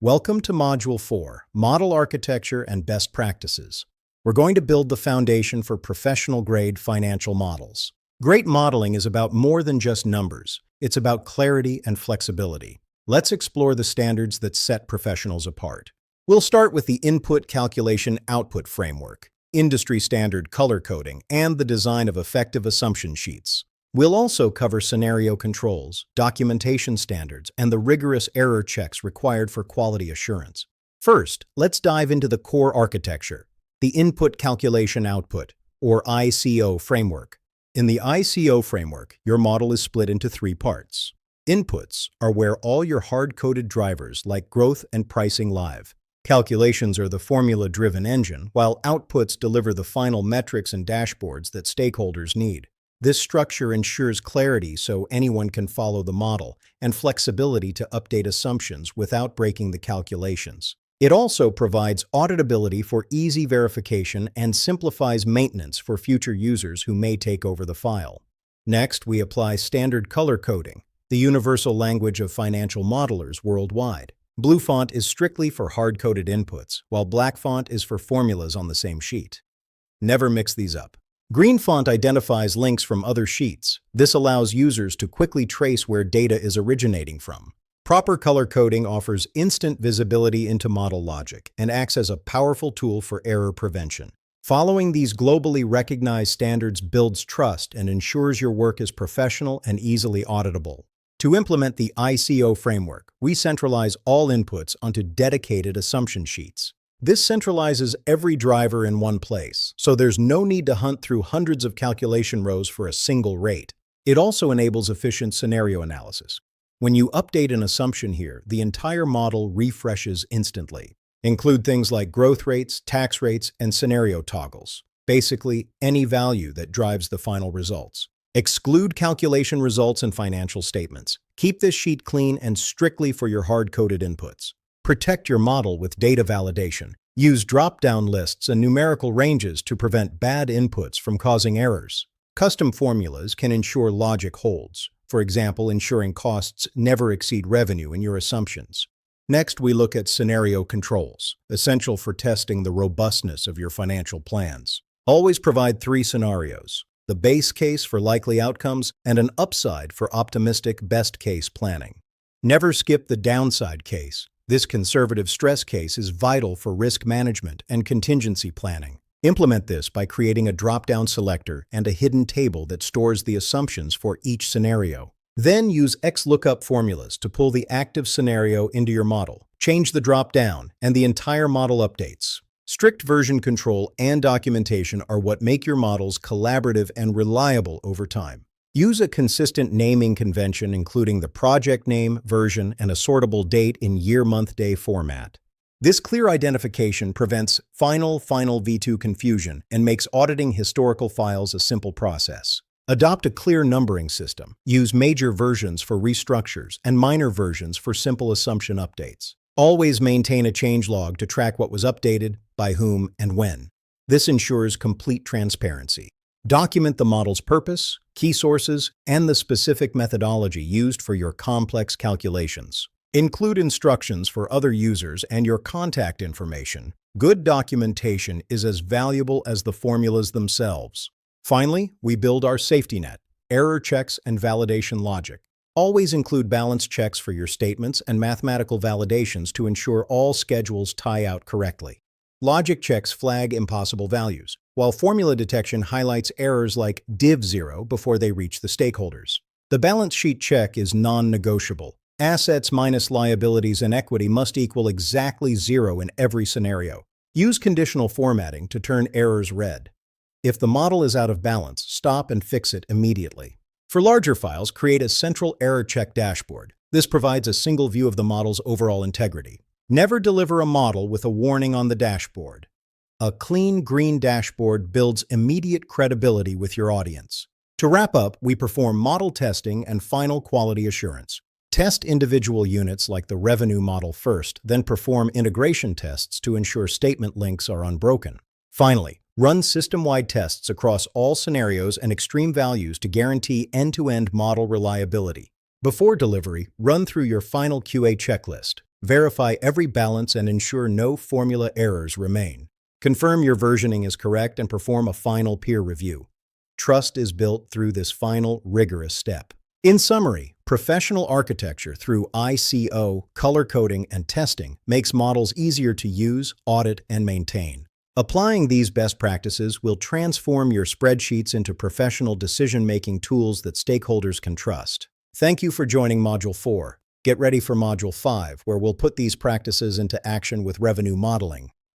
Welcome to Module 4, Model Architecture and Best Practices. We're going to build the foundation for professional-grade financial models. Great modeling is about more than just numbers. It's about clarity and flexibility. Let's explore the standards that set professionals apart. We'll start with the Input Calculation Output Framework, industry-standard color coding, and the design of effective assumption sheets. We'll also cover scenario controls, documentation standards, and the rigorous error checks required for quality assurance. First, let's dive into the core architecture, the Input Calculation Output, or ICO framework. In the ICO framework, your model is split into three parts. Inputs are where all your hard-coded drivers like growth and pricing live. Calculations are the formula-driven engine, while outputs deliver the final metrics and dashboards that stakeholders need. This structure ensures clarity so anyone can follow the model, and flexibility to update assumptions without breaking the calculations. It also provides auditability for easy verification and simplifies maintenance for future users who may take over the file. Next, we apply standard color coding, the universal language of financial modelers worldwide. Blue font is strictly for hard-coded inputs, while black font is for formulas on the same sheet. Never mix these up. Green font identifies links from other sheets. This allows users to quickly trace where data is originating from. Proper color coding offers instant visibility into model logic and acts as a powerful tool for error prevention. Following these globally recognized standards builds trust and ensures your work is professional and easily auditable. To implement the ICO framework, we centralize all inputs onto dedicated assumption sheets. This centralizes every driver in one place, so there's no need to hunt through hundreds of calculation rows for a single rate. It also enables efficient scenario analysis. When you update an assumption here, the entire model refreshes instantly. Include things like growth rates, tax rates, and scenario toggles. Basically, any value that drives the final results. Exclude calculation results and financial statements. Keep this sheet clean and strictly for your hard-coded inputs. Protect your model with data validation. Use drop-down lists and numerical ranges to prevent bad inputs from causing errors. Custom formulas can ensure logic holds, for example, ensuring costs never exceed revenue in your assumptions. Next, we look at scenario controls, essential for testing the robustness of your financial plans. Always provide three scenarios: the base case for likely outcomes and an upside for optimistic best-case planning. Never skip the downside case. This conservative stress case is vital for risk management and contingency planning. Implement this by creating a drop-down selector and a hidden table that stores the assumptions for each scenario. Then use XLOOKUP formulas to pull the active scenario into your model. Change the drop-down, and the entire model updates. Strict version control and documentation are what make your models collaborative and reliable over time. Use a consistent naming convention including the project name, version, and a sortable date in year-month-day format. This clear identification prevents final v2 confusion and makes auditing historical files a simple process. Adopt a clear numbering system. Use major versions for restructures and minor versions for simple assumption updates. Always maintain a change log to track what was updated, by whom, and when. This ensures complete transparency. Document the model's purpose, key sources, and the specific methodology used for your complex calculations. Include instructions for other users and your contact information. Good documentation is as valuable as the formulas themselves. Finally, we build our safety net, error checks and validation logic. Always include balance checks for your statements and mathematical validations to ensure all schedules tie out correctly. Logic checks flag impossible values, while formula detection highlights errors like div0 before they reach the stakeholders. The balance sheet check is non-negotiable. Assets minus liabilities and equity must equal exactly 0 in every scenario. Use conditional formatting to turn errors red. If the model is out of balance, stop and fix it immediately. For larger files, create a central error check dashboard. This provides a single view of the model's overall integrity. Never deliver a model with a warning on the dashboard. A clean green dashboard builds immediate credibility with your audience. To wrap up, we perform model testing and final quality assurance. Test individual units like the revenue model first, then perform integration tests to ensure statement links are unbroken. Finally, run system-wide tests across all scenarios and extreme values to guarantee end-to-end model reliability. Before delivery, run through your final QA checklist. Verify every balance and ensure no formula errors remain. Confirm your versioning is correct and perform a final peer review. Trust is built through this final, rigorous step. In summary, professional architecture through ICO, color coding, and testing makes models easier to use, audit, and maintain. Applying these best practices will transform your spreadsheets into professional decision-making tools that stakeholders can trust. Thank you for joining Module 4. Get ready for Module 5, where we'll put these practices into action with revenue modeling.